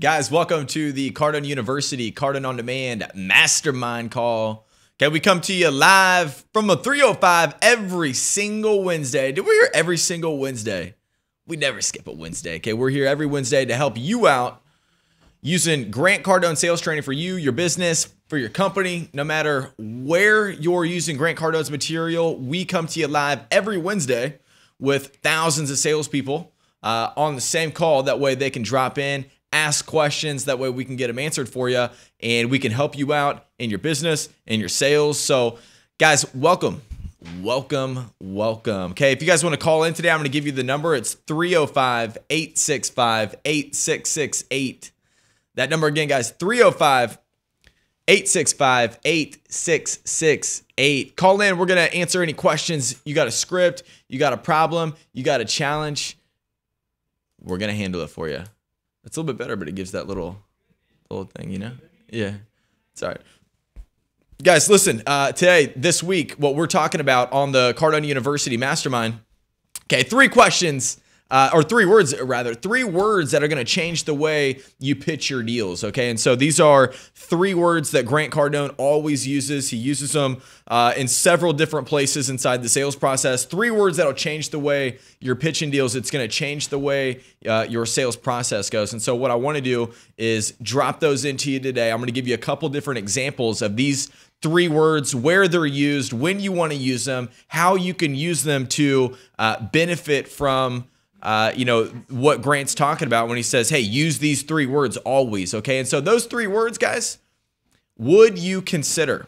Guys, welcome to the Cardone University Cardone On Demand Mastermind call. Okay, we come to you live from a 305 every single Wednesday. We're here every single Wednesday. We never skip a Wednesday. Okay, we're here every Wednesday to help you out using Grant Cardone sales training for you, your business, for your company. No matter where you're using Grant Cardone's material, we come to you live every Wednesday with thousands of salespeople on the same call. That way they can drop in, ask questions. That way we can get them answered for you and we can help you out in your business, in your sales. So guys, welcome. Okay, if you guys want to call in today, I'm going to give you the number. It's 305-865-8668. That number again, guys, 305-865-8668. Call in. We're going to answer any questions. You got a script, you got a problem, you got a challenge. We're going to handle it for you. It's a little bit better, but it gives that little thing, you know? Yeah, it's all right. Guys, listen, today, this week, what we're talking about on the Cardone University Mastermind, okay, three words that are going to change the way you pitch your deals, okay? And so these are three words that Grant Cardone always uses. He uses them in several different places inside the sales process. Three words that'll change the way you're pitching deals. It's going to change the way your sales process goes. And so what I want to do is drop those into you today. I'm going to give you a couple different examples of these three words, where they're used, when you want to use them, how you can use them to benefit from what Grant's talking about when he says, hey, use these three words always, okay? And so those three words, guys, would you consider?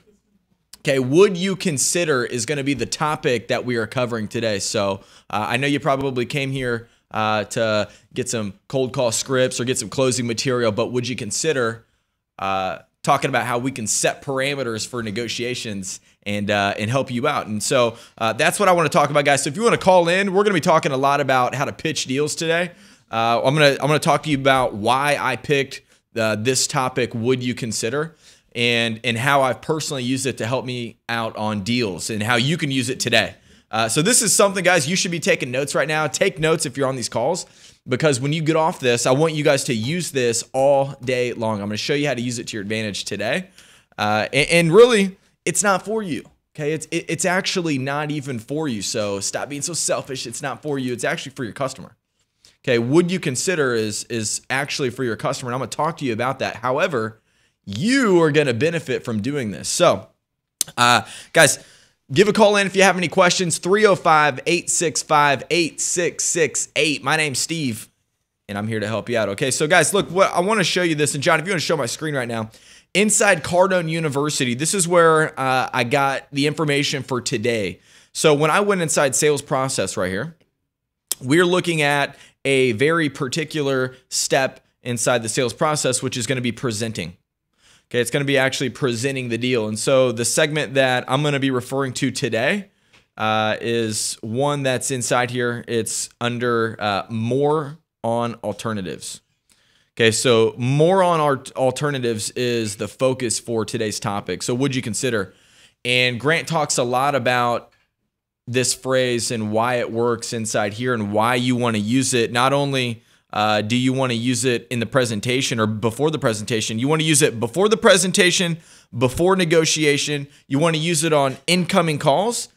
Okay, would you consider is going to be the topic that we are covering today. So I know you probably came here to get some cold call scripts or get some closing material, but would you consider talking about how we can set parameters for negotiations and help you out? And so that's what I want to talk about, guys. So if you want to call in, we're going to be talking a lot about how to pitch deals today. I'm gonna talk to you about why I picked this topic, would you consider, and how I've personally used it to help me out on deals and how you can use it today. So this is something, guys, you should be taking notes right now. Take notes if you're on these calls, because when you get off this, I want you guys to use this all day long. I'm going to show you how to use it to your advantage today. And really, it's not for you. Okay, it's actually not even for you. So stop being so selfish. It's not for you. It's actually for your customer. Okay, would you consider is actually for your customer. And I'm going to talk to you about that. However, you are going to benefit from doing this. So, guys, give a call in if you have any questions, 305-865-8668. My name's Steve, and I'm here to help you out, okay? So, guys, look, I want to show you this. And, John, if you want to show my screen right now, inside Cardone University, this is where I got the information for today. So when I went inside sales process right here, we're looking at a very particular step inside the sales process, which is going to be presenting. Okay, it's going to be actually presenting the deal. And so the segment that I'm going to be referring to today is one that's inside here. It's under more on alternatives. Okay, so more on our alternatives is the focus for today's topic. So would you consider? And Grant talks a lot about this phrase and why it works inside here and why you want to use it. Not only do you want to use it in the presentation or before the presentation, you want to use it before the presentation, before negotiation. You want to use it on incoming calls,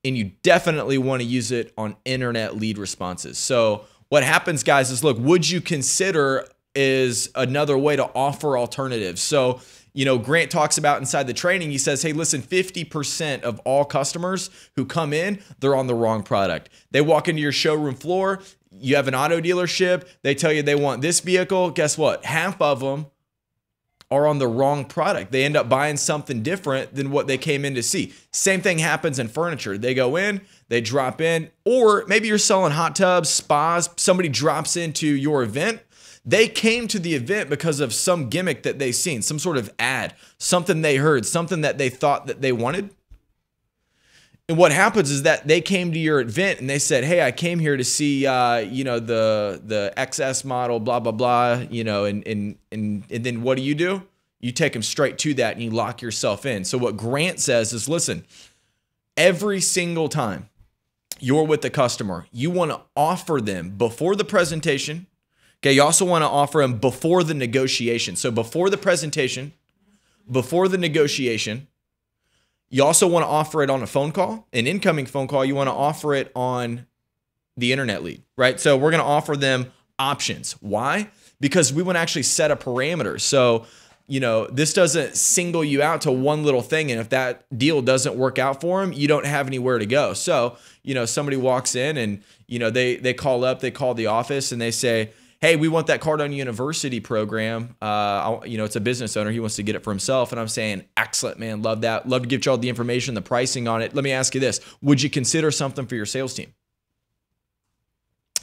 and you definitely want to use it on internet lead responses. So what happens, guys, is look, would you consider is another way to offer alternatives. So, Grant talks about inside the training, he says, hey, listen, 50% of all customers who come in, they're on the wrong product. They walk into your showroom floor, you have an auto dealership, they tell you they want this vehicle. Guess what? Half of them are on the wrong product. They end up buying something different than what they came in to see. Same thing happens in furniture. They go in, they drop in, or maybe you're selling hot tubs, spas, somebody drops into your event. They came to the event because of some gimmick that they've seen, some sort of ad, something they heard, something that they thought that they wanted. And what happens is that they came to your event and they said, hey, I came here to see, the XS model, blah, blah, blah, and then what do? You take them straight to that and you lock yourself in. So what Grant says is, listen, every single time you're with the customer, you want to offer them before the presentation, Okay, you also want to offer them before the negotiation. So before the presentation, before the negotiation, you also want to offer it on a phone call, an incoming phone call. You want to offer it on the internet lead, right? So we're going to offer them options. Why? Because we want to actually set a parameter. So, you know, this doesn't single you out to one little thing. And if that deal doesn't work out for them, you don't have anywhere to go. So, you know, somebody walks in and, you know, they call up, they call the office and they say, hey, we want that Cardone University program. You know, it's a business owner. He wants to get it for himself. And I'm saying, excellent, man. Love that. Love to give you all the information, the pricing on it. Let me ask you this. Would you consider something for your sales team?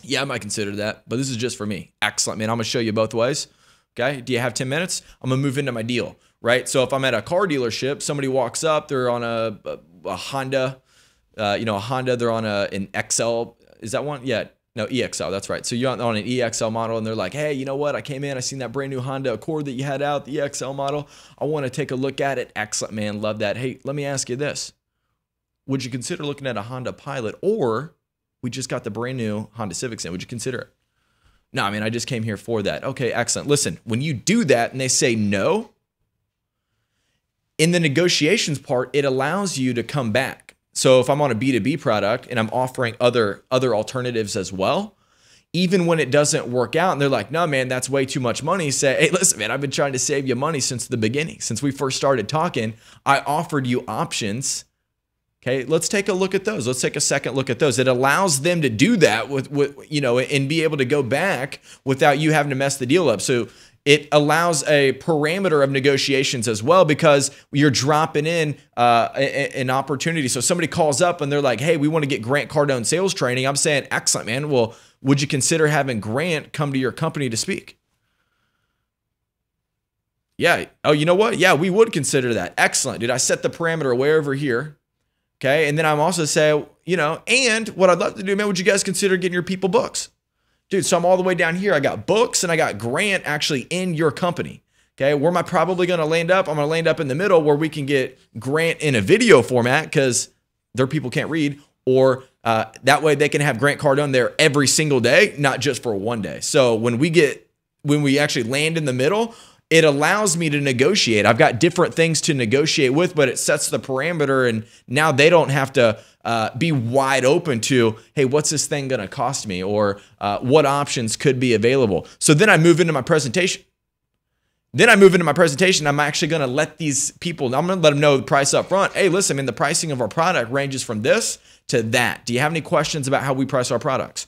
Yeah, I might consider that, but this is just for me. Excellent, man. I'm going to show you both ways. Okay. Do you have 10 minutes? I'm going to move into my deal, right? So if I'm at a car dealership, somebody walks up, they're on a Honda, you know, a Honda, they're on an XL. Is that one? Yeah. No, EXL. That's right. So you're on an EXL model and they're like, hey, you know what? I came in, I seen that brand new Honda Accord that you had out, the EXL model. I want to take a look at it. Excellent, man. Love that. Hey, let me ask you this. Would you consider looking at a Honda Pilot, or we just got the brand new Honda Civics in? Would you consider it? No, I mean, I just came here for that. Okay, excellent. Listen, when you do that and they say no, in the negotiations part, it allows you to come back. So if I'm on a B2B product and I'm offering other alternatives as well, even when it doesn't work out and they're like, no, man, that's way too much money, say, hey, listen, man, I've been trying to save you money since the beginning. Since we first started talking, I offered you options. Okay, let's take a look at those. Let's take a second look at those. It allows them to do that with you know, and be able to go back without you having to mess the deal up. So it allows a parameter of negotiations as well, because you're dropping in an opportunity. So somebody calls up and they're like, hey, we want to get Grant Cardone sales training. I'm saying, excellent, man. Well, would you consider having Grant come to your company to speak? Yeah. Oh, you know what? Yeah, we would consider that. Excellent. Did I set the parameter way over here? Okay. And then I'm also saying, you know, and what I'd love to do, man, would you guys consider getting your people books? Dude, so I'm all the way down here. I got books and I got Grant actually in your company. Okay. Where am I probably going to land up? I'm going to land up in the middle where we can get Grant in a video format because their people can't read, or that way they can have Grant Cardone there every single day, not just for one day. So when we actually land in the middle, it allows me to negotiate. I've got different things to negotiate with, but it sets the parameter, and now they don't have to be wide open to, hey, what's this thing going to cost me, or what options could be available. So then I move into my presentation. I'm actually going to let these people, I'm going to let them know the price up front. Hey, listen, I mean, the pricing of our product ranges from this to that. Do you have any questions about how we price our products?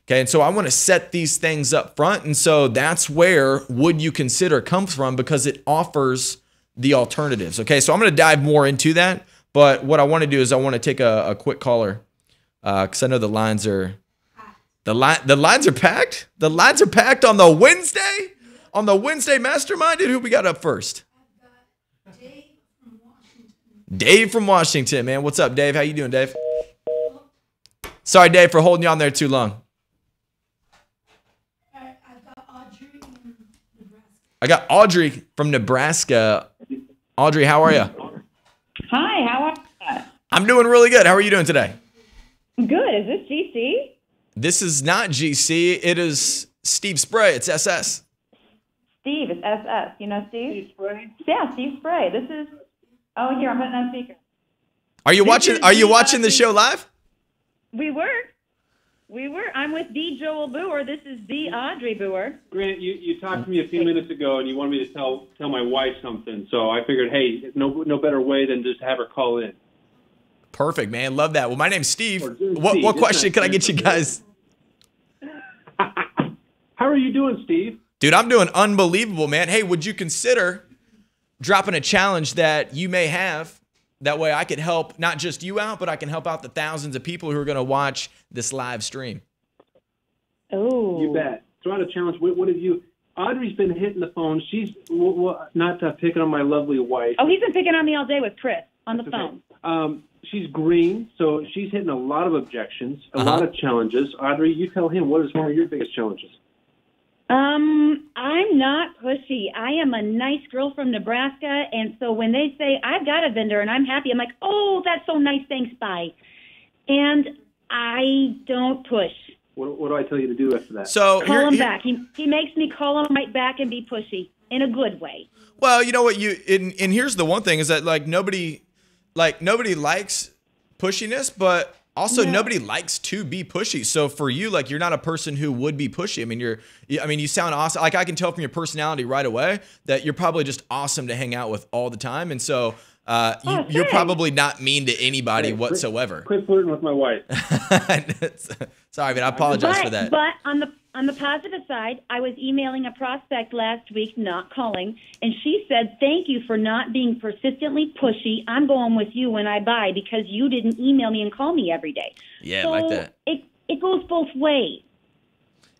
Okay, and so I want to set these things up front. And so that's where would you consider comes from, because it offers the alternatives. Okay, so I'm going to dive more into that. But what I want to do is I want to take a quick caller because I know the lines are lines are packed. The lines are packed on the Wednesday, Mastermind. Who we got up first? I've got Dave from Washington. Dave from Washington, man. What's up, Dave? How you doing, Dave? Sorry, Dave, for holding you on there too long. I got Audrey from Nebraska. Audrey, how are you? Hi, how are you? I'm doing really good. How are you doing today? Good. Is this GC? This is not GC. It is Steve Spray. It's SS. Steve, it's SS. You know Steve? Steve Spray? Yeah, Steve Spray. This is, oh, here, I'm putting on speaker. Are you watching the show live? We were. I'm with the Joel Boer. This is the Audrey Boer. Grant, you talked to me a few minutes ago, and you wanted me to tell my wife something. So I figured, hey, no better way than just have her call in. Perfect, man. Love that. Well, my name's Steve. Steve. What question can I get you guys? How are you doing, Steve? Dude, I'm doing unbelievable, man. Hey, would you consider dropping a challenge that you may have? That way I could help not just you out, but I can help out the thousands of people who are going to watch this live stream. Oh. You bet. Throw out a challenge. What have you? Audrey's been hitting the phone. She's not picking on my lovely wife. Oh, he's been picking on me all day with Chris on the phone. She's green, so she's hitting a lot of objections, a lot of challenges. Audrey, you tell him, what is one of your biggest challenges? I'm not pushy. I am a nice girl from Nebraska, and so when they say, I've got a vendor and I'm happy, I'm like, oh, that's so nice, thanks, bye. And I don't push. What do I tell you to do after that? So Call him back. He makes me call him right back and be pushy in a good way. Well, you know what, and here's the one thing is that nobody likes pushiness, but also nobody likes to be pushy. So for you, you're not a person who would be pushy. I mean, you sound awesome. I can tell from your personality right away that you're probably just awesome to hang out with all the time. And so you're probably not mean to anybody whatsoever. Quit flirting with my wife. Sorry, man. I apologize for that. But on the positive side, I was emailing a prospect last week, not calling, and she said, "Thank you for not being persistently pushy. I'm going with you when I buy because you didn't email me and call me every day." Yeah, so like that. It goes both ways.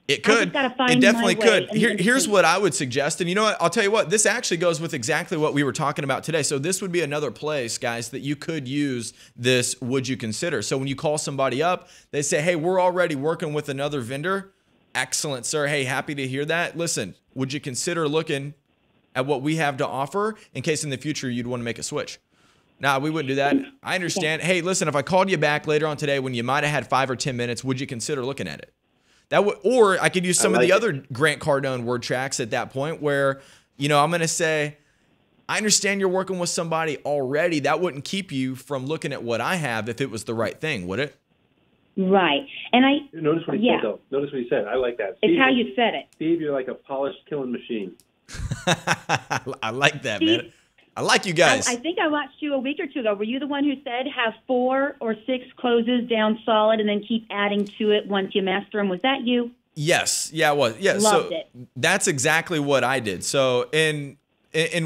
It could. It definitely could. Here's what I would suggest. And you know what? I'll tell you what. This actually goes with exactly what we were talking about today. So this would be another place, guys, that you could use this would you consider. So when you call somebody up, they say, "Hey, we're already working with another vendor." Excellent, sir. Hey, happy to hear that. Listen, would you consider looking at what we have to offer in case in the future you'd want to make a switch? Nah, we wouldn't do that. I understand. Hey, listen, if I called you back later on today when you might have had 5 or 10 minutes, would you consider looking at it? Or I could use some of the other Grant Cardone word tracks at that point where, I'm going to say, I understand you're working with somebody already. That wouldn't keep you from looking at what I have if it was the right thing, would it? Right. And notice what he said, though. Notice what he said. I like that. Steve, it's how you said it. Steve, you're like a polished killing machine. I like that, man. I like you guys. I think I watched you a week or two ago. Were you the one who said have 4 or 6 closes down solid and then keep adding to it once you master them? Was that you? Yes. Yeah, it was. Yeah. Loved it. That's exactly what I did. So, and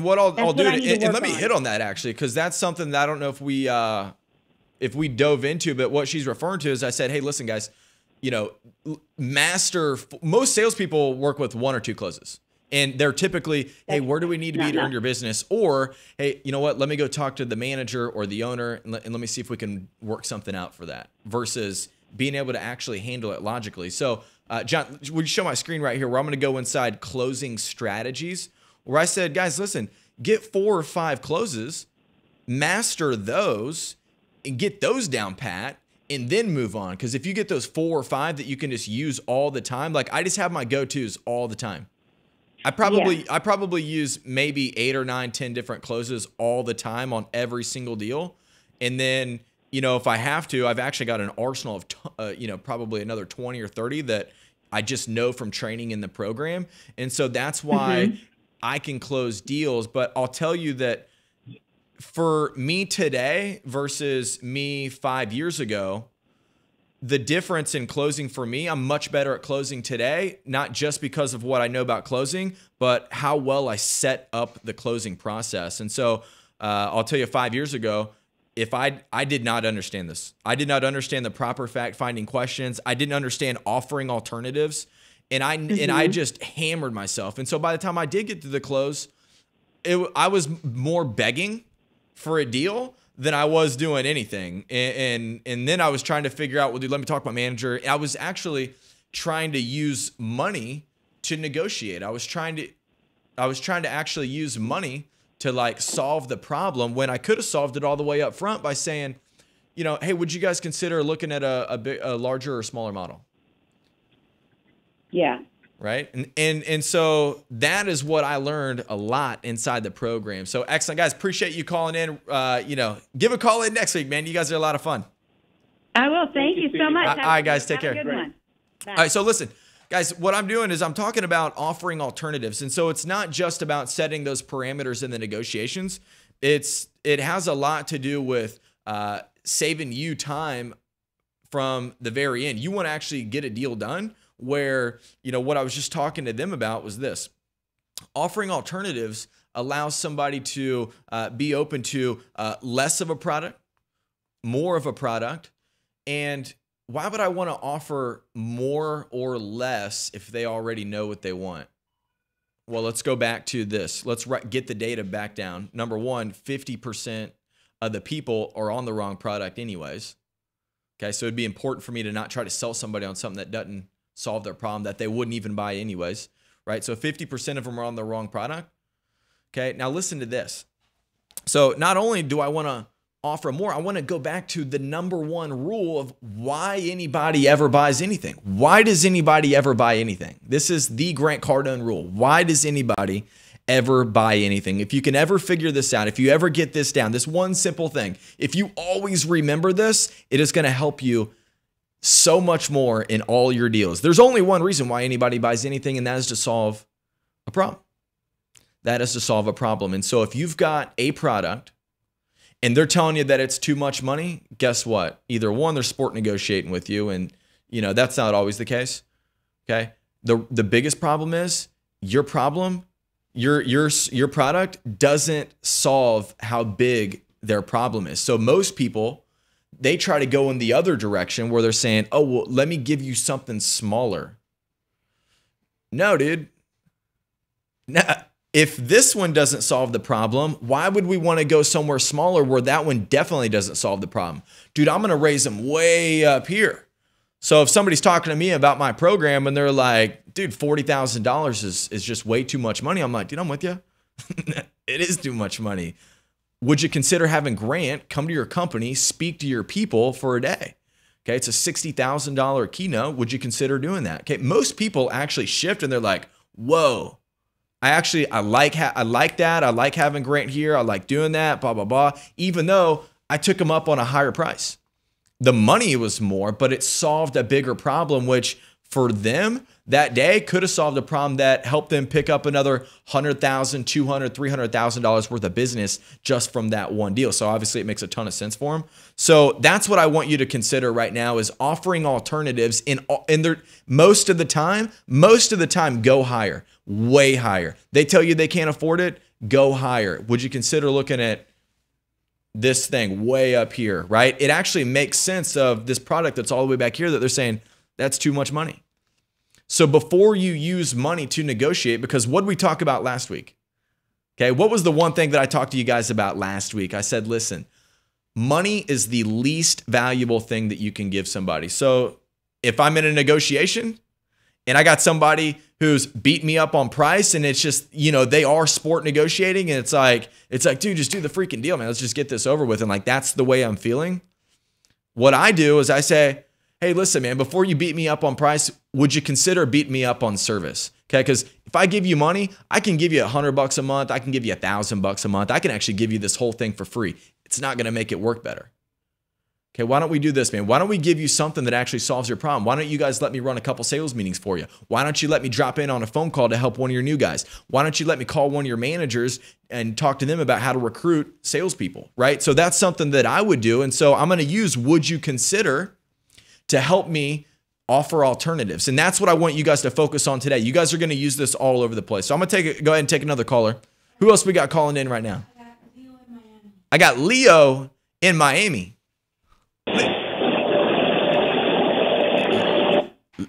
what I'll do, and let me hit on that actually, because that's something that I don't know if we dove into, but what she's referring to is I said, hey, listen, guys, most salespeople work with 1 or 2 closes. And they're typically, hey, where do we need to be to earn your business? Or, hey, you know what? Let me go talk to the manager or the owner and let me see if we can work something out for that versus being able to actually handle it logically. So, John, would you show my screen right here where I'm going to go inside closing strategies where I said, guys, listen, get 4 or 5 closes, master those and get those down pat and then move on. Because if you get those 4 or 5 that you can just use all the time, I just have my go-tos all the time. I probably use maybe 8 or 9, 10 different closes all the time on every single deal. And then, if I have to, I've actually got an arsenal of, probably another 20 or 30 that I just know from training in the program. And so that's why I can close deals. But I'll tell you that for me today versus me 5 years ago, the difference in closing for me, I'm much better at closing today, not just because of what I know about closing, but how well I set up the closing process. And so I'll tell you 5 years ago, if I did not understand this. I did not understand the proper fact-finding questions. I didn't understand offering alternatives. And I just hammered myself. And so by the time I did get to the close, I was more begging for a deal than I was doing anything. And then I was trying to figure out, well, dude, let me talk to my manager. I was actually trying to use money to negotiate. I was trying to actually use money to solve the problem when I could have solved it all the way up front by saying, hey, would you guys consider looking at a larger or smaller model? Yeah. Right. And so that is what I learned a lot inside the program. So excellent, guys. Appreciate you calling in. Give a call in next week, man. You guys are a lot of fun. I will. Thank you so much. All right, guys. Take care. Have a good one. Bye. All right. So listen, guys, what I'm doing is I'm talking about offering alternatives. And so it's not just about setting those parameters in the negotiations. It has a lot to do with saving you time from the very end. You want to actually get a deal done where, what I was just talking to them about was this. Offering alternatives allows somebody to be open to less of a product, more of a product. And why would I want to offer more or less if they already know what they want? Well, let's go back to this. Let's get the data back down. Number one, 50% of the people are on the wrong product anyways. Okay, so it'd be important for me to not try to sell somebody on something that doesn't solve their problem that they wouldn't even buy anyways, right? So 50% of them are on the wrong product. Okay, now listen to this. So not only do I want to offer more, I want to go back to the number one rule of why anybody ever buys anything. Why does anybody ever buy anything? This is the Grant Cardone rule. Why does anybody ever buy anything? If you can ever figure this out, if you ever get this down, this one simple thing, if you always remember this, it is going to help you so much more in all your deals. There's only one reason why anybody buys anything, and that is to solve a problem. That is to solve a problem. And so if you've got a product and they're telling you that it's too much money, guess what? Either one, they're sport negotiating with you, and that's not always the case. Okay. The biggest problem is your problem, your product doesn't solve how big their problem is. So most people, they try to go in the other direction where they're saying, oh, well, let me give you something smaller. No, dude. Now, if this one doesn't solve the problem, why would we want to go somewhere smaller where that one definitely doesn't solve the problem? Dude, I'm going to raise them way up here. So if somebody's talking to me about my program and they're like, dude, $40,000 is just way too much money. I'm like, dude, I'm with you. It is too much money. Would you consider having Grant come to your company, speak to your people for a day? Okay, it's a $60,000 keynote. Would you consider doing that? Okay, most people actually shift and they're like, whoa, I like that. I like having Grant here. I like doing that, blah, blah, blah. Even though I took him up on a higher price. The money was more, but it solved a bigger problem, which for them that day could have solved a problem that helped them pick up another $100,000, $200,000, $300,000 worth of business just from that one deal. So obviously it makes a ton of sense for them. So that's what I want you to consider right now is offering alternatives most of the time, go higher, way higher. They tell you they can't afford it, go higher. Would you consider looking at this thing way up here, right? It actually makes sense of this product that's all the way back here that they're saying that's too much money. So before you use money to negotiate, because what did we talk about last week? Okay, what was the one thing that I talked to you guys about last week? I said, listen, money is the least valuable thing that you can give somebody. So if I'm in a negotiation and I got somebody who's beat me up on price and it's just, they are sport negotiating and it's like, dude, just do the freaking deal, man. Let's just get this over with. And like, that's the way I'm feeling. What I do is I say, hey, listen, man, before you beat me up on price, would you consider beating me up on service? Okay, because if I give you money, I can give you $100 a month. I can give you $1,000 a month. I can actually give you this whole thing for free. It's not going to make it work better. Okay, why don't we do this, man? Why don't we give you something that actually solves your problem? Why don't you guys let me run a couple sales meetings for you? Why don't you let me drop in on a phone call to help one of your new guys? Why don't you let me call one of your managers and talk to them about how to recruit salespeople, right? So that's something that I would do. And so I'm going to use would you consider to help me offer alternatives. And that's what I want you guys to focus on today. You guys are going to use this all over the place. So I'm going to go ahead and take another caller. Who else we got calling in right now? I got Leo in Miami.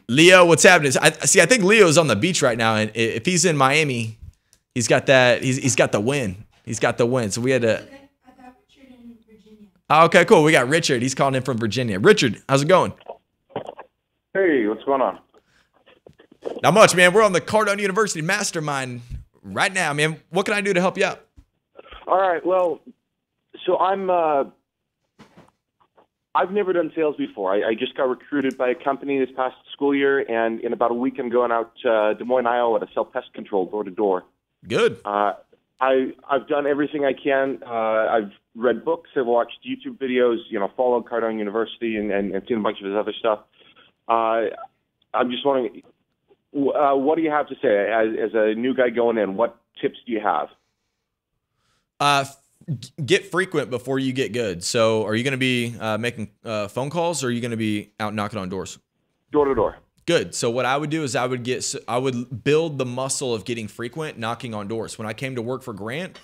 Leo, what's happening? I think Leo's on the beach right now. And if he's in Miami, he's got that. He's got the win. He's got the win. So we had to. I got Richard in Virginia. Oh, okay, cool. We got Richard. He's calling in from Virginia. Richard, how's it going? Hey, what's going on? Not much, man. We're on the Cardone University Mastermind right now, man. What can I do to help you out? All right. Well, so I've never done sales before. I just got recruited by a company this past school year, and in about a week, I'm going out to Des Moines, Iowa to sell pest control door to door. Good. I've done everything I can. I've read books. I've watched YouTube videos. Followed Cardone University and seen a bunch of his other stuff. I'm just wondering, what do you have to say as a new guy going in? What tips do you have? Get frequent before you get good. So are you going to be making phone calls, or are you going to be out knocking on doors? Door to door. Good. So what I would do is I would build the muscle of getting frequent, knocking on doors. When I came to work for Grant,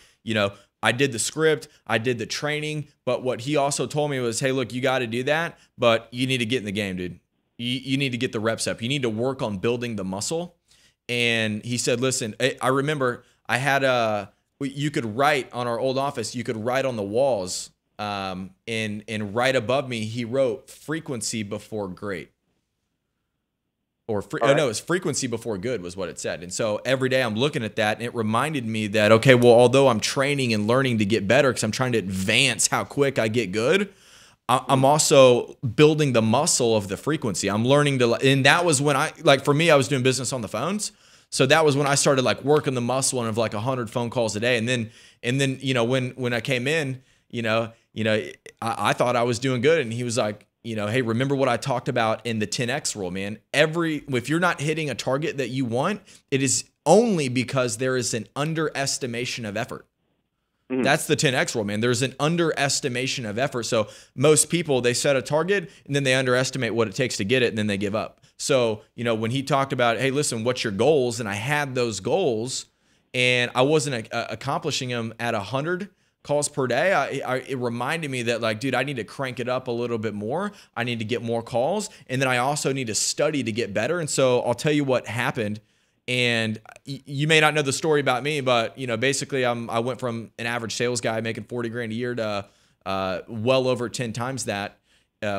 I did the script, I did the training, but what he also told me was, hey, look, you got to do that, but you need to get in the game, dude. You need to get the reps up. You need to work on building the muscle. And he said, listen, I remember I had you could write on our old office, you could write on the walls, and right above me, he wrote frequency before great. no, it's frequency before good was what it said. And so every day I'm looking at that, and it reminded me that, okay, well, although I'm training and learning to get better because I'm trying to advance how quick I get good, I'm also building the muscle of the frequency. I'm learning to, and that was when for me, I was doing business on the phones. So that was when I started like working the muscle of like 100 phone calls a day. And then, when I came in, I thought I was doing good. And he was like, hey, remember what I talked about in the 10X rule, man. If you're not hitting a target that you want, it is only because there is an underestimation of effort. Mm-hmm. That's the 10X rule, man. There's an underestimation of effort. So most people, they set a target and then they underestimate what it takes to get it, and then they give up. So, when he talked about, hey, listen, what's your goals? And I had those goals and I wasn't accomplishing them at 100 calls per day. It reminded me that, like, dude, I need to crank it up a little bit more. I need to get more calls. And then I also need to study to get better. And so I'll tell you what happened. And you may not know the story about me, but, basically I went from an average sales guy making 40 grand a year to well over 10 times that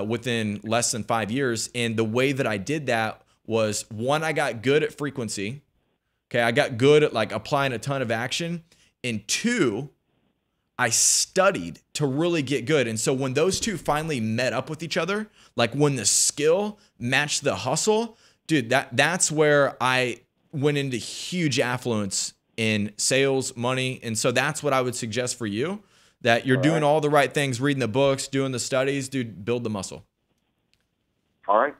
within less than 5 years. And the way that I did that was, one, I got good at frequency. Okay. I got good at like applying a ton of action. And two, I studied to really get good. And so when those two finally met up with each other, like when the skill matched the hustle, dude, that's where I went into huge affluence in sales, money. And so that's what I would suggest for you, that you're doing all the right things, reading the books, doing the studies, dude, build the muscle. All right.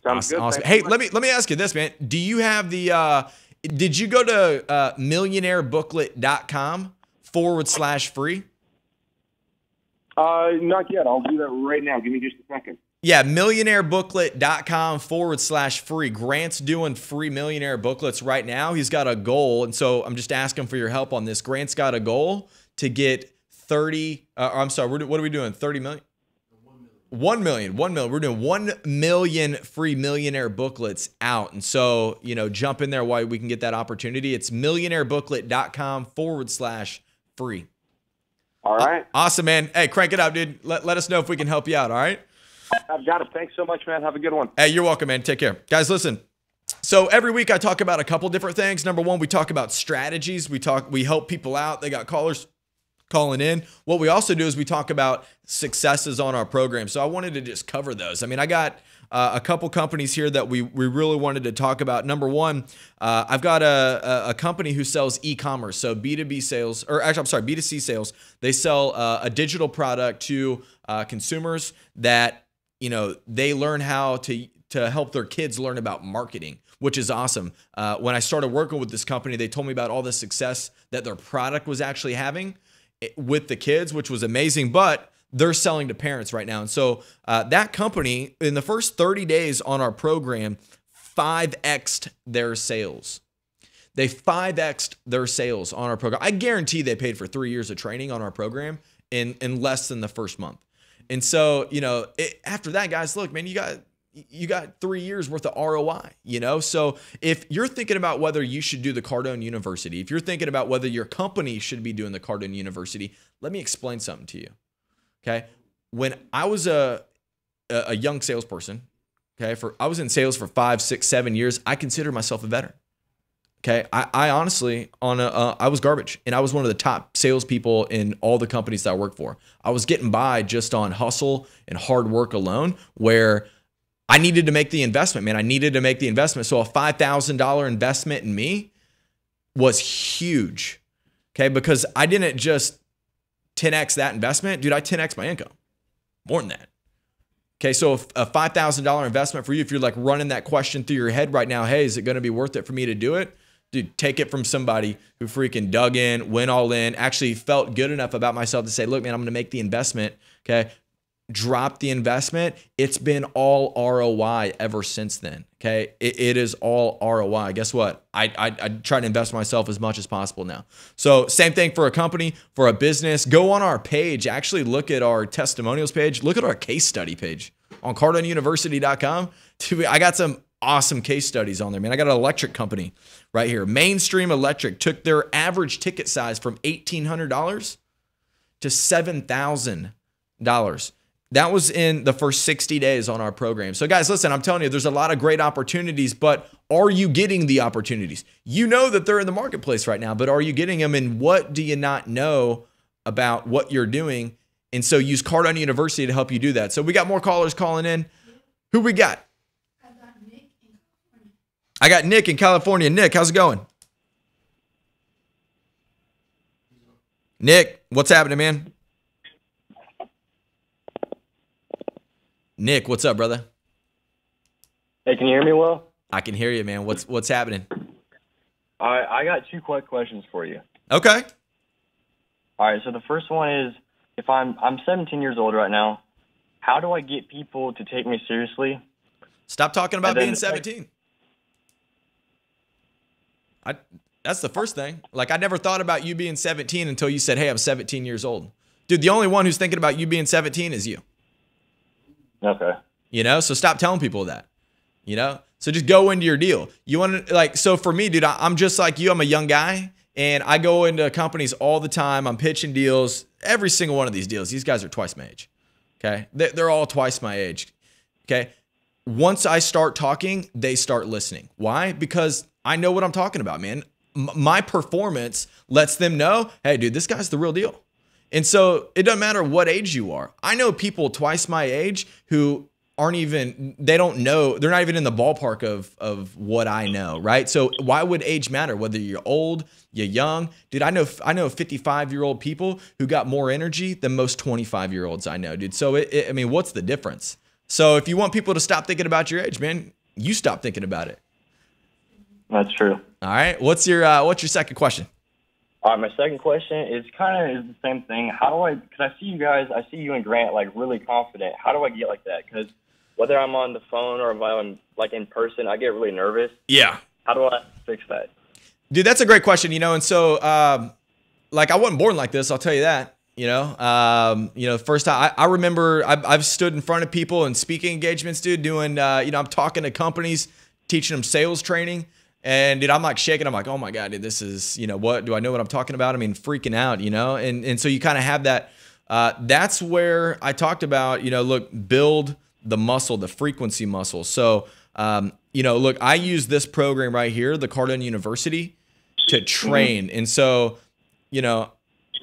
Sounds good. Awesome. Hey, let me ask you this, man. Do you have did you go to millionairebooklet.com/free? Not yet. I'll do that right now. Give me just a second. Yeah, millionairebooklet.com/free. Grant's doing free millionaire booklets right now. He's got a goal, and so I'm just asking for your help on this. Grant's got a goal to get 30. What are we doing? 30 million? 1 million. We're doing 1 million free millionaire booklets out. And so, jump in there while we can get that opportunity. It's millionairebooklet.com/free. All right. Awesome, man. Hey, crank it up, dude. Let us know if we can help you out. All right. I've got it. Thanks so much, man. Have a good one. Hey, you're welcome, man. Take care. Guys, listen. So every week I talk about a couple different things. Number one, we talk about strategies. We help people out. They got callers calling in. What we also do is we talk about successes on our program. So I wanted to just cover those. I mean, I got a couple companies here that we really wanted to talk about. Number one, I've got a company who sells e-commerce. So B2B sales, or actually, I'm sorry, B2C sales. They sell a digital product to consumers that, they learn how to help their kids learn about marketing, which is awesome. When I started working with this company, they told me about all the success that their product was actually having with the kids, which was amazing, but they're selling to parents right now. And so that company, in the first 30 days on our program, 5x'd their sales. They 5x'd their sales on our program. I guarantee they paid for 3 years of training on our program in less than the first month. And so, after that, guys, look, man, you got 3 years worth of ROI, So if you're thinking about whether you should do the Cardone University, if you're thinking about whether your company should be doing the Cardone University, let me explain something to you. Okay. When I was a young salesperson, okay, I was in sales for 5, 6, 7 years. I consider myself a veteran. Okay. I honestly, I was garbage, and I was one of the top salespeople in all the companies that I worked for. I was getting by just on hustle and hard work alone, where I needed to make the investment, man. I needed to make the investment. So a $5,000 investment in me was huge. Okay. Because I didn't just 10X that investment, dude, I 10X my income. More than that. Okay. So a $5,000 investment for you, if you're like running that question through your head right now, hey, is it going to be worth it for me to do it? Dude, take it from somebody who freaking dug in, went all in, actually felt good enough about myself to say, look, man, I'm going to make the investment. Okay. Drop the investment. It's been all ROI ever since then. Okay. It is all ROI. Guess what? I try to invest myself as much as possible now. So same thing for a company, for a business. Go on our page. Actually look at our testimonials page. Look at our case study page on CardoneUniversity.com. I got some awesome case studies on there, man. I got an electric company right here. Mainstream Electric took their average ticket size from $1,800 to $7,000. That was in the first 60 days on our program. So guys, listen, I'm telling you, there's a lot of great opportunities, but are you getting the opportunities? You know that they're in the marketplace right now, but are you getting them? And what do you not know about what you're doing? And so use Cardone University to help you do that. So we got more callers calling in. Who we got? I got Nick in California. Nick, how's it going? Nick, what's happening, man? Nick, what's up, brother? Hey, can you hear me well? I can hear you, man. What's happening? All right, I got two quick questions for you. Okay. All right, so the first one is, if I'm 17 years old right now, how do I get people to take me seriously? Stop talking about being 17. That's the first thing. Like, I never thought about you being 17 until you said, hey, I'm 17 years old. Dude, the only one who's thinking about you being 17 is you. Okay. You know, so stop telling people that, you know, so just go into your deal. You want to, like, so for me, dude, I'm just like you. I'm a young guy and I go into companies all the time. I'm pitching deals, every single one of these deals. These guys are twice my age. Okay. They're all twice my age. Okay. Once I start talking, they start listening. Why? Because I know what I'm talking about, man. My performance lets them know, hey, dude, this guy's the real deal. And so it doesn't matter what age you are. I know people twice my age who aren't even, they don't know, they're not even in the ballpark of what I know, right? So why would age matter? Whether you're old, you're young. Dude, I know 55-year-old people who got more energy than most 25-year-olds I know, dude. So I mean, what's the difference? So if you want people to stop thinking about your age, man, you stop thinking about it. That's true. All right. What's your second question? All right, my second question is kind of the same thing. How do I, because I see you and Grant like really confident. How do I get like that? Because whether I'm on the phone or if I'm like in person, I get really nervous. Yeah. How do I fix that? Dude, that's a great question, you know, and so like I wasn't born like this, I'll tell you that. You know, first time I remember I've stood in front of people in speaking engagements, dude, doing, you know, I'm talking to companies, teaching them sales training. And dude, I'm like shaking. I'm like, oh my God, dude, this is, you know, what do I know what I'm talking about? I mean, freaking out, you know? And so you kind of have that, that's where I talked about, you know, look, build the muscle, the frequency muscle. So, you know, look, I use this program right here, the Cardone University, to train. And so, you know,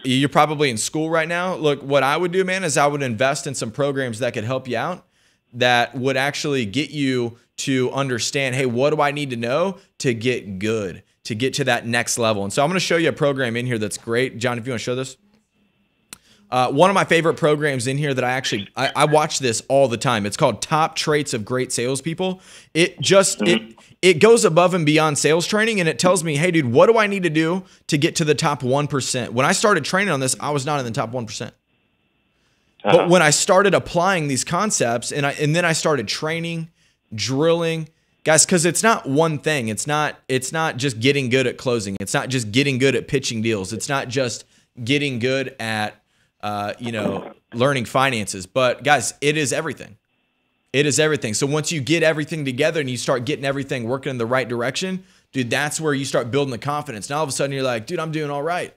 you're probably in school right now. Look, what I would do, man, is I would invest in some programs that could help you out, that would actually get you to understand, hey, what do I need to know to get good, to get to that next level? And so I'm going to show you a program in here that's great. John, if you want to show this. One of my favorite programs in here that I watch this all the time. It's called Top Traits of Great Salespeople. It goes above and beyond sales training, and it tells me, hey, dude, what do I need to do to get to the top 1%? When I started training on this, I was not in the top 1%. But when I started applying these concepts and then I started training, drilling, guys, because it's not one thing. It's not just getting good at closing. It's not just getting good at pitching deals. It's not just getting good at, you know, learning finances. But guys, it is everything. It is everything. So once you get everything together and you start getting everything working in the right direction, dude, that's where you start building the confidence. Now all of a sudden you're like, dude, I'm doing all right.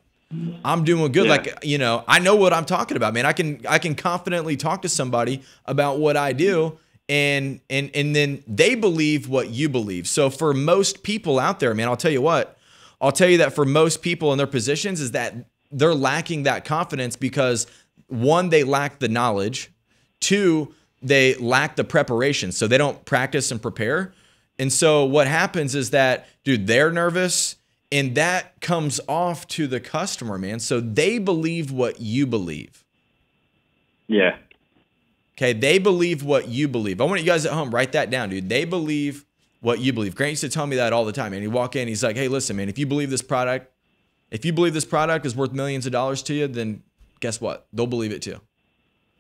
I'm doing good. Yeah. Like, you know, I know what I'm talking about, man. I can confidently talk to somebody about what I do, and then they believe what you believe. So for most people out there, man, I'll tell you that for most people in their positions is that they're lacking that confidence because, one, they lack the knowledge. Two, they lack the preparation. So they don't practice and prepare. And so what happens is that, dude, they're nervous. And that comes off to the customer, man. So they believe what you believe. Yeah. Okay, they believe what you believe. I want you guys at home, write that down, dude. They believe what you believe. Grant used to tell me that all the time, man. He'd walk in, he's like, hey, listen, man, if you believe this product is worth millions of dollars to you, then guess what? They'll believe it too.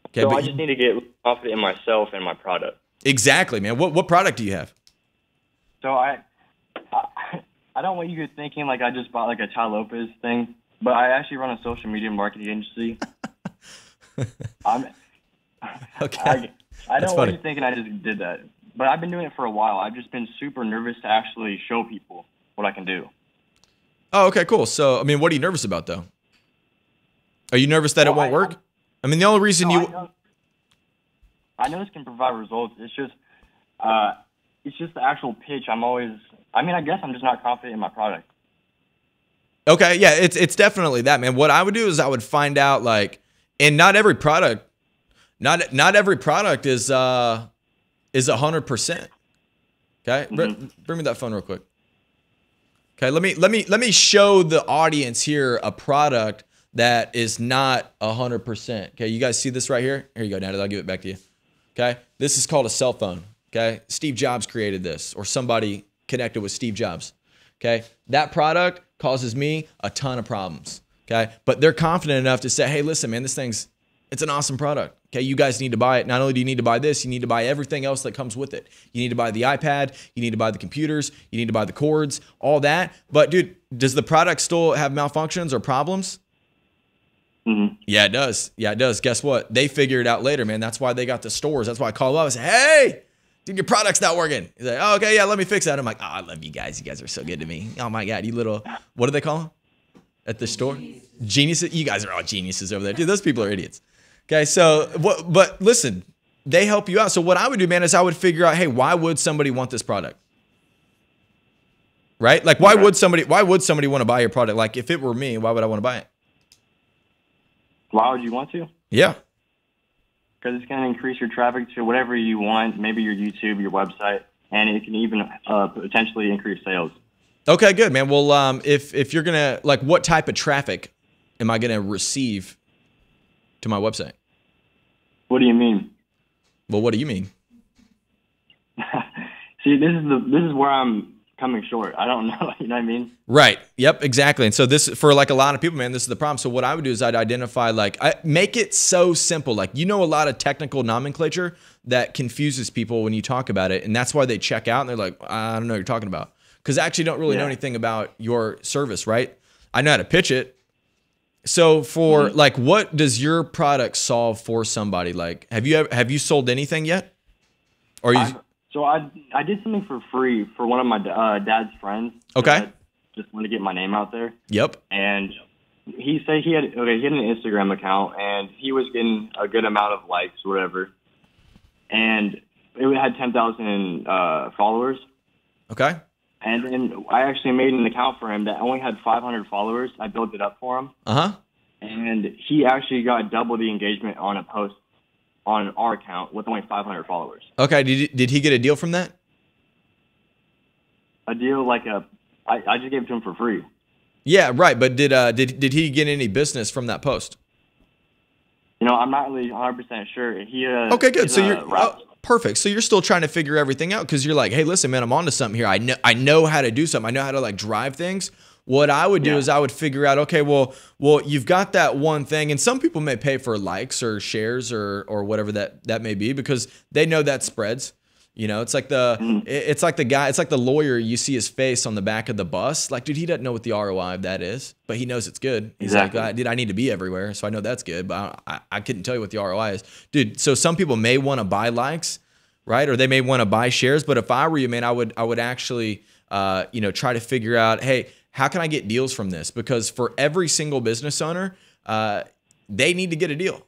Okay, so I just need to get confident in myself and my product. Exactly, man. What product do you have? So I don't want you guys thinking like I just bought like a Tai Lopez thing, but I actually run a social media marketing agency. Okay. I don't want you thinking I just did that, but I've been doing it for a while. I've just been super nervous to actually show people what I can do. Oh, okay, cool. So, I mean, what are you nervous about though? Are you nervous that it won't work? I mean, the only reason I know this can provide results. It's just the actual pitch. I guess I'm just not confident in my product. Okay, yeah, it's definitely that, man. What I would do is I would find out, like, and not every product is 100%. Okay, bring me that phone real quick. Okay, let me show the audience here a product that is not 100%. Okay, you guys see this right here? Here you go, Natalie. I'll give it back to you. Okay, this is called a cell phone. Okay, Steve Jobs created this, or somebody connected with Steve Jobs. Okay, that product causes me a ton of problems. Okay, but they're confident enough to say, hey, listen, man, it's an awesome product. Okay, you guys need to buy it. Not only do you need to buy this, you need to buy everything else that comes with it. You need to buy the iPad, you need to buy the computers, you need to buy the cords, all that. But dude, does the product still have malfunctions or problems? Mm-hmm. Yeah, it does. Yeah, it does. Guess what? They figure it out later, man. That's why they got the stores. That's why I call up and say, hey, dude, your product's not working. He's like, oh, okay, yeah, let me fix that. I'm like, oh, I love you guys. You guys are so good to me. Oh my God, you little, what do they call them at the store? Geniuses. You guys are all geniuses over there. Dude, those people are idiots. Okay, so, but listen, they help you out. So what I would do, man, is I would figure out, hey, why would somebody want this product? Right? Like, why would somebody want to buy your product? Like, if it were me, why would I want to buy it? Why would you want to? Yeah. Because it's going to increase your traffic to whatever you want, maybe your YouTube, your website, and it can even potentially increase sales. Okay, good, man. Well, if you're going to, like, what type of traffic am I going to receive to my website? What do you mean? Well, what do you mean? See, this is where I'm coming short. I don't know. You know what I mean? Right. Yep. Exactly. And so this, for like a lot of people, man, this is the problem. So what I would do is I'd identify, like, I make it so simple. Like, you know, a lot of technical nomenclature that confuses people when you talk about it. And that's why they check out and they're like, I don't know what you're talking about. Because I actually don't really know anything about your service, right? I know how to pitch it. So for like, what does your product solve for somebody? Like, have you sold anything yet? Or you? So I did something for free for one of my dad's friends. Okay. Just wanted to get my name out there. Yep. And he said he had an Instagram account and he was getting a good amount of likes or whatever. And it had 10,000 followers. Okay. And then I actually made an account for him that only had 500 followers. I built it up for him. Uh-huh. And he actually got double the engagement on a post on our account with only 500 followers. Okay. Did he get a deal from that? A deal like I just gave it to him for free. Yeah, right. But did he get any business from that post? You know, I'm not really 100% sure. Okay, good. So you're perfect. So you're still trying to figure everything out because you're like, hey, listen, man, I'm onto something here. I know how to do something. I know how to like drive things. What I would do is I would figure out, okay, well, you've got that one thing, and some people may pay for likes or shares or whatever that may be because they know that spreads. You know, it's like the lawyer, you see his face on the back of the bus. Like, dude, he doesn't know what the ROI of that is, but he knows it's good. He's like, dude, I need to be everywhere, so I know that's good, but I couldn't tell you what the ROI is. Dude, so some people may want to buy likes, right? Or they may want to buy shares, but if I were you, man, I would actually, try to figure out, hey, how can I get deals from this? Because for every single business owner, they need to get a deal.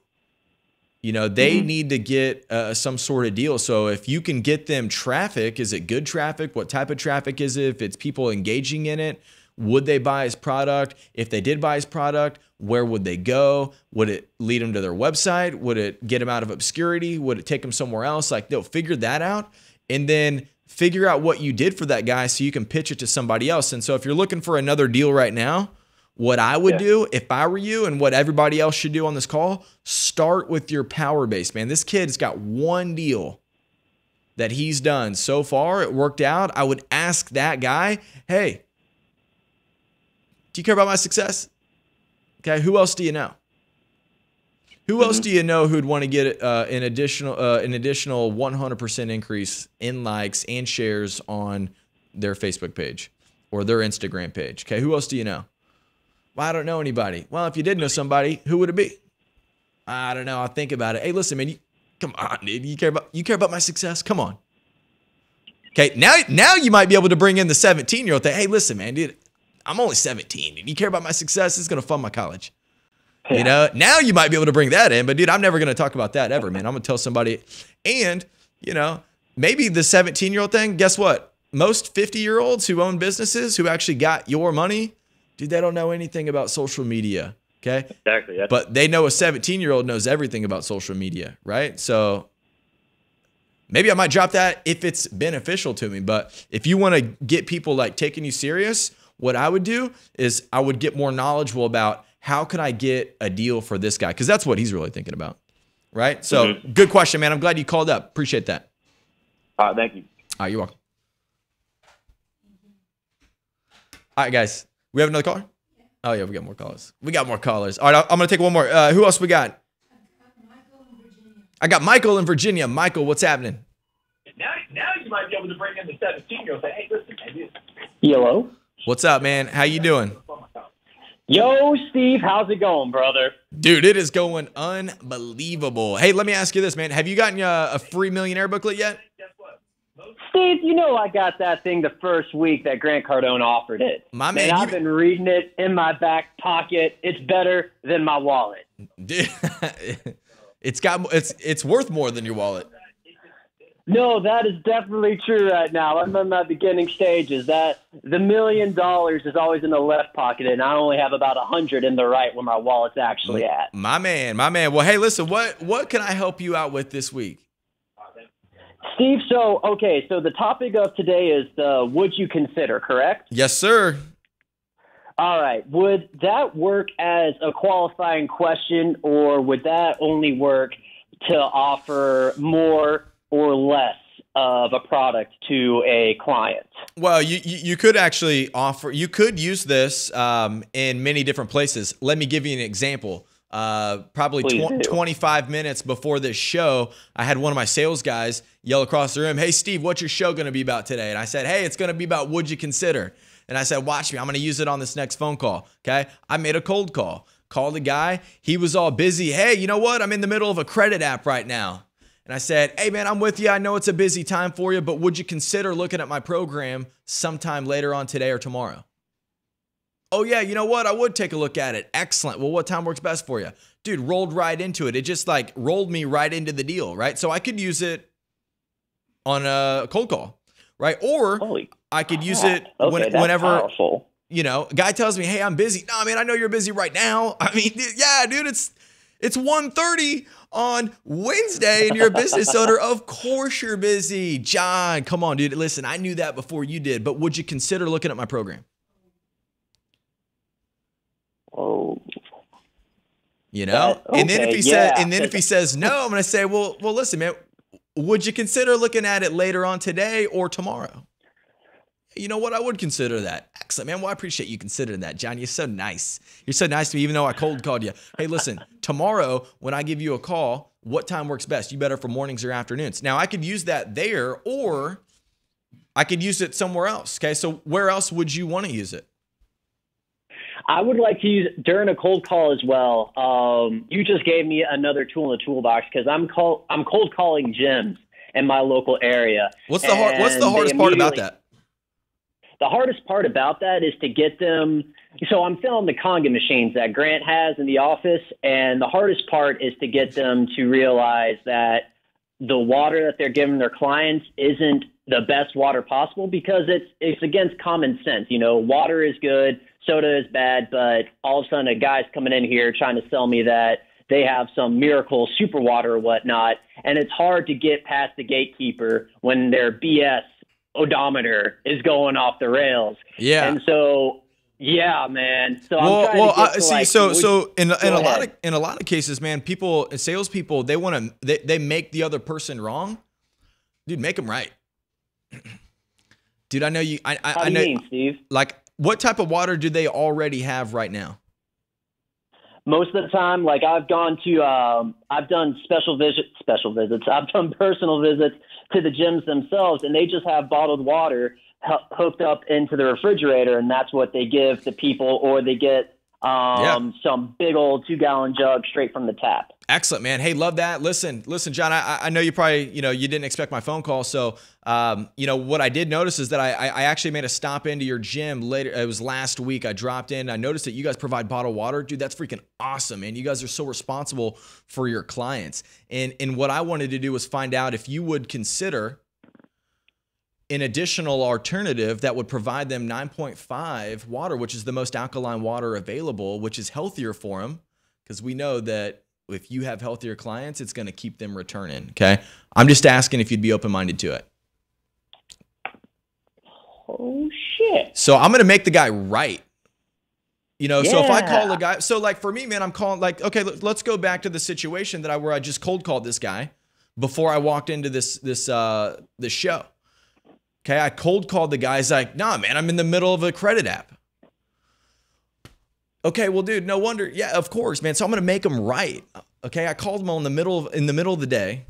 You know, they need to get some sort of deal. So if you can get them traffic, is it good traffic? What type of traffic is it? If it's people engaging in it, would they buy his product? If they did buy his product, where would they go? Would it lead them to their website? Would it get them out of obscurity? Would it take them somewhere else? Like, they'll figure that out and then figure out what you did for that guy so you can pitch it to somebody else. And so if you're looking for another deal right now, what I would do if I were you, and what everybody else should do on this call, start with your power base, man. This kid's got one deal that he's done so far. It worked out. I would ask that guy, hey, do you care about my success? Okay, who else do you know? Who else do you know who'd want to get an additional 100% increase in likes and shares on their Facebook page or their Instagram page? Okay, who else do you know? Well, I don't know anybody. Well, if you did know somebody, who would it be? I don't know. I'll think about it. Hey, listen, man, come on, dude. You care about my success? Come on. Okay, now you might be able to bring in the 17-year-old thing. Hey, listen, man, dude, I'm only 17. Dude. You care about my success? It's going to fund my college. You know, now you might be able to bring that in, but dude, I'm never going to talk about that ever, man. I'm going to tell somebody. And, you know, maybe the 17-year-old thing, guess what? Most 50-year-olds who own businesses who actually got your money, dude, they don't know anything about social media. Okay. Exactly. Yeah. But they know a 17-year-old knows everything about social media. Right. So maybe I might drop that if it's beneficial to me. But if you want to get people like taking you serious, what I would do is I would get more knowledgeable about how can I get a deal for this guy? Because that's what he's really thinking about. Right. So good question, man. I'm glad you called up. Appreciate that. Thank you. All right. You're welcome. All right, guys. We have another caller? Oh, yeah. We got more callers. All right. I'm going to take one more. Who else we got? I got Michael in Virginia. Michael, what's happening? Now you might be able to bring in the 17-year-old and say, hey, listen, man. Hello. What's up, man? How you doing? Yo, Steve, how's it going, brother? Dude, it is going unbelievable. Hey, let me ask you this, man. Have you gotten a free Millionaire booklet yet? Steve, you know I got that thing the first week that Grant Cardone offered it. My man, I've been reading it in my back pocket. It's better than my wallet. Dude, it's worth more than your wallet. No, that is definitely true right now. I'm in my beginning stages. That the $1 million is always in the left pocket, and I only have about 100 in the right where my wallet's actually at. My man. Well, hey, listen, what can I help you out with this week? Steve, so the topic of today is the would you consider, correct? Yes, sir. All right. Would that work as a qualifying question, or would that only work to offer more or less of a product to a client? Well, you could actually you could use this in many different places. Let me give you an example. Probably 25 minutes before this show, I had one of my sales guys yell across the room, "Hey, Steve, what's your show going to be about today?" And I said, "Hey, it's going to be about would you consider?" And I said, "Watch me. I'm going to use it on this next phone call." Okay. I made a cold call, called the guy. He was all busy. "Hey, you know what? I'm in the middle of a credit app right now." And I said, "Hey, man, I'm with you. I know it's a busy time for you, but would you consider looking at my program sometime later on today or tomorrow?" "Oh, yeah, you know what? I would take a look at it." "Excellent. Well, what time works best for you?" Dude, rolled right into it. It just like rolled me right into the deal, right? So I could use it on a cold call, right? Or I could use it whenever, powerful. You know, a guy tells me, "Hey, I'm busy." "No, man, I know you're busy right now." I mean, yeah, dude, it's 1:30 on Wednesday and you're a business owner. Of course you're busy. John, come on, dude. Listen, I knew that before you did, but would you consider looking at my program? Oh. You know? And then if he says no, I'm going to say, well, listen, man, would you consider looking at it later on today or tomorrow?" "You know what? I would consider that." "Excellent, man. Well, I appreciate you considering that, John. You're so nice. You're so nice to me, even though I cold called you. Hey, listen, tomorrow when I give you a call, what time works best? You better for mornings or afternoons." Now, I could use that there, or I could use it somewhere else. Okay, so where else would you want to use it? I would like to use it during a cold call as well. You just gave me another tool in the toolbox because I'm cold calling gyms in my local area. What's the hardest part about that? The hardest part about that is to get them. So I'm filling the Conga machines that Grant has in the office, and the hardest part is to get them to realize that the water that they're giving their clients isn't the best water possible, because it's against common sense. You know, water is good, soda is bad, but all of a sudden a guy's coming in here trying to sell me that they have some miracle super water or whatnot, and it's hard to get past the gatekeeper when their BS odometer is going off the rails. Yeah. And so, yeah, man. So in a lot of cases, man, salespeople, they make the other person wrong. Dude, make them right. Dude, I know you. I know. Mean, Steve? Like, what type of water do they already have right now? Most of the time, like I've done special visits. I've done personal visits to the gyms themselves, and they just have bottled water hooked up into the refrigerator, and that's what they give to people, or they get some big old 2-gallon jug straight from the tap. Excellent, man. Hey, love that. Listen, John, I know you probably, you didn't expect my phone call. So, what I did notice is that I actually made a stop into your gym later. It was last week. I dropped in. I noticed that you guys provide bottled water. Dude, that's freaking awesome, man. You guys are so responsible for your clients. And what I wanted to do was find out if you would consider an additional alternative that would provide them 9.5 water, which is the most alkaline water available, which is healthier for them. Because we know that if you have healthier clients, it's going to keep them returning. Okay. I'm just asking if you'd be open-minded to it. Oh shit. So I'm going to make the guy right. So if I call the guy, so like for me, man, I'm calling like, okay, let's go back to the situation where I just cold called this guy before I walked into this show. Okay. I cold called the guy. He's like, nah, man, I'm in the middle of a credit app. Okay, well, dude, no wonder. Yeah, of course, man. So I'm gonna make him right. Okay, I called him in the middle of the day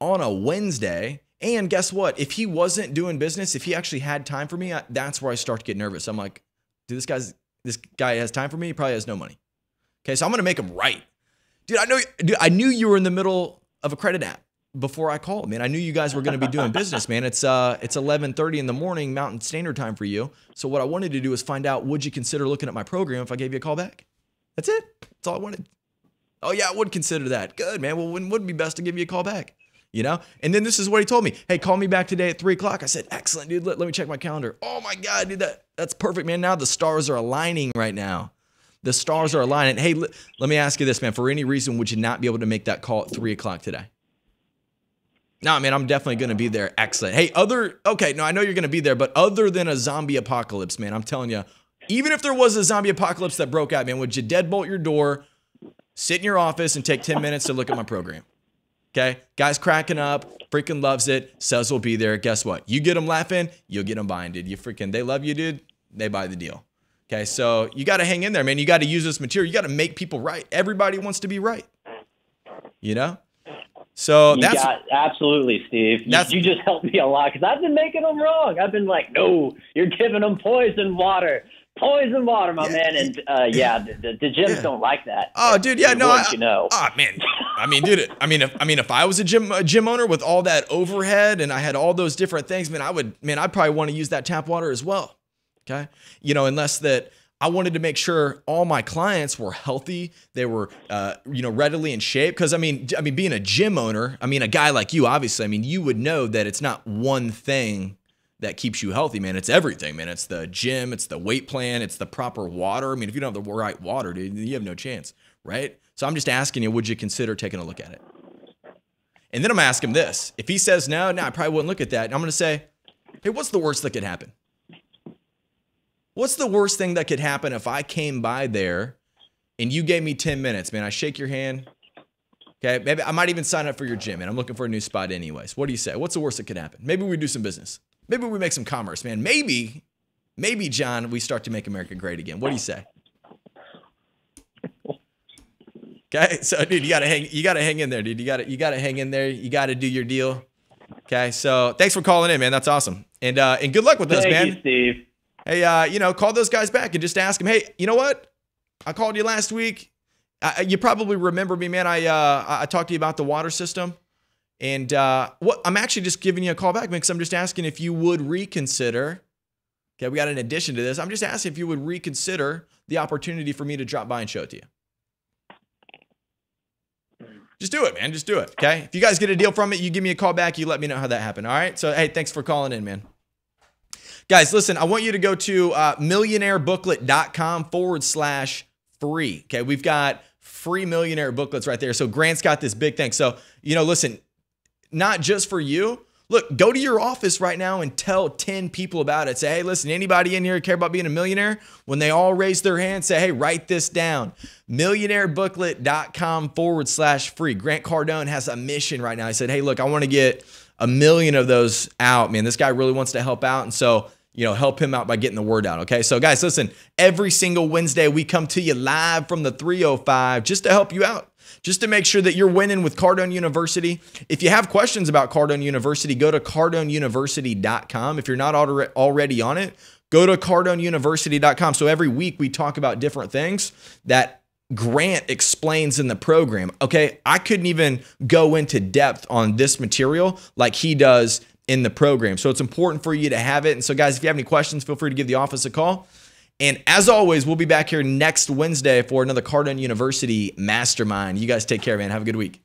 on a Wednesday, and guess what? If he wasn't doing business, if he actually had time for me, that's where I start to get nervous. I'm like, dude, this guy has time for me. He probably has no money. Okay, so I'm gonna make him right, dude. I knew you were in the middle of a credit app before I called, man. I knew you guys were going to be doing business, man. It's 11:30 in the morning Mountain Standard Time for you. So what I wanted to do is find out, would you consider looking at my program if I gave you a call back? That's it. That's all I wanted. Oh yeah, I would consider that. Good, man. Well, wouldn't it be best to give you a call back? And then this is what he told me. Hey, call me back today at 3:00. I said, excellent, dude. Let me check my calendar. Oh my God, dude, that's perfect, man. Now the stars are aligning right now. The stars are aligning. Hey, let me ask you this, man. For any reason, would you not be able to make that call at 3:00 today? No, man, I'm definitely going to be there. Excellent. Hey, I know you're going to be there, but other than a zombie apocalypse, man, I'm telling you, even if there was a zombie apocalypse that broke out, man, would you deadbolt your door, sit in your office, and take 10 minutes to look at my program? Okay? Guy's cracking up, freaking loves it, says we'll be there. Guess what? You get them laughing, you'll get them buying, dude. They love you, dude. They buy the deal. Okay? So you got to hang in there, man. You got to use this material. You got to make people right. Everybody wants to be right. So absolutely, Steve. You just helped me a lot because I've been making them wrong. I've been like, no, you're giving them poison water, my man. And the gyms don't like that. Oh, dude, yeah, no, oh man, I mean, dude, if I was a gym owner with all that overhead and I had all those different things, man, I'd probably want to use that tap water as well. Okay, unless that. I wanted to make sure all my clients were healthy. They were, readily in shape. Because I mean, being a gym owner, a guy like you, obviously, you would know that it's not one thing that keeps you healthy, man. It's everything, man. It's the gym, it's the weight plan, it's the proper water. If you don't have the right water, dude, you have no chance, right? So I'm just asking you, would you consider taking a look at it? And then I'm gonna ask him this: if he says no, I probably wouldn't look at that. And I'm gonna say, hey, what's the worst that could happen? What's the worst thing that could happen if I came by there and you gave me 10 minutes, man? I shake your hand. Okay, maybe I might even sign up for your gym, man. I'm looking for a new spot anyways. What do you say? What's the worst that could happen? Maybe we do some business. Maybe we make some commerce, man. Maybe, John, we start to make America great again. What do you say? Okay, so dude, you gotta hang in there, dude. You gotta hang in there. You gotta do your deal. Okay, so thanks for calling in, man. That's awesome. And good luck with this, man. Thank you, Steve. Hey, call those guys back and just ask them, hey, you know what? I called you last week. You probably remember me, man. I talked to you about the water system. And I'm actually just giving you a call back, man, because I'm just asking if you would reconsider. Okay, we got an addition to this. I'm just asking if you would reconsider the opportunity for me to drop by and show it to you. Just do it, man. Just do it, okay? If you guys get a deal from it, you give me a call back. You let me know how that happened, all right? So, hey, thanks for calling in, man. Guys, listen, I want you to go to millionairebooklet.com/free. Okay, we've got free Millionaire booklets right there. So Grant's got this big thing. So, listen, not just for you. Look, go to your office right now and tell 10 people about it. Say, hey, listen, anybody in here care about being a millionaire? When they all raise their hand, say, hey, write this down. Millionairebooklet.com/free. Grant Cardone has a mission right now. He said, hey, look, I want to get 1 million of those out, man. This guy really wants to help out. And so, help him out by getting the word out. Okay. So guys, listen, every single Wednesday, we come to you live from the 305 just to help you out, just to make sure that you're winning with Cardone University. If you have questions about Cardone University, go to cardoneuniversity.com. If you're not already on it, go to cardoneuniversity.com. So every week we talk about different things that Grant explains in the program. Okay, I couldn't even go into depth on this material like he does in the program. So it's important for you to have it. And so guys, if you have any questions, feel free to give the office a call. And as always, we'll be back here next Wednesday for another Cardone University Mastermind. You guys take care, man. Have a good week.